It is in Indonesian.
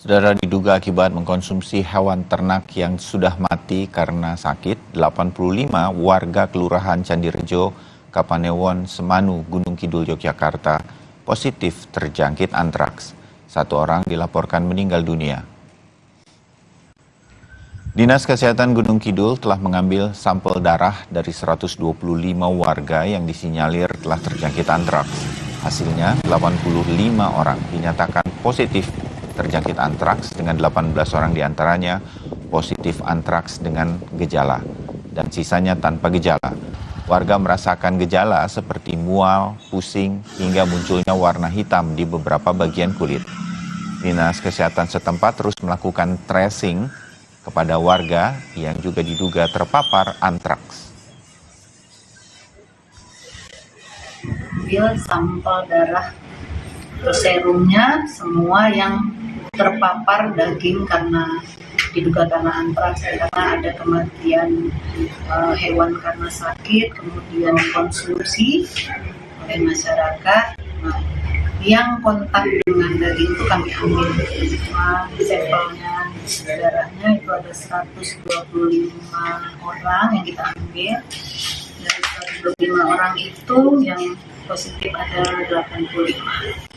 Saudara, diduga akibat mengkonsumsi hewan ternak yang sudah mati karena sakit, 85 warga Kelurahan Candirejo, Kapanewon, Semanu, Gunung Kidul, Yogyakarta positif terjangkit antraks. 1 orang dilaporkan meninggal dunia. Dinas Kesehatan Gunung Kidul telah mengambil sampel darah dari 125 warga yang disinyalir telah terjangkit antraks. Hasilnya 85 orang dinyatakan positif terjangkit antraks dengan 18 orang diantaranya positif antraks dengan gejala dan sisanya tanpa gejala. Warga merasakan gejala seperti mual, pusing, hingga munculnya warna hitam di beberapa bagian kulit. Dinas Kesehatan setempat terus melakukan tracing kepada warga yang juga diduga terpapar antraks. Ambil sampel darah atau serumnya semua yang terpapar daging karena diduga karena antraks, karena ada kematian hewan karena sakit, kemudian konsumsi oleh masyarakat. Nah, yang kontak dengan daging itu kami ambil sampelnya, darahnya itu ada 125 orang yang kita ambil. Dari 125 orang itu yang positif ada 85.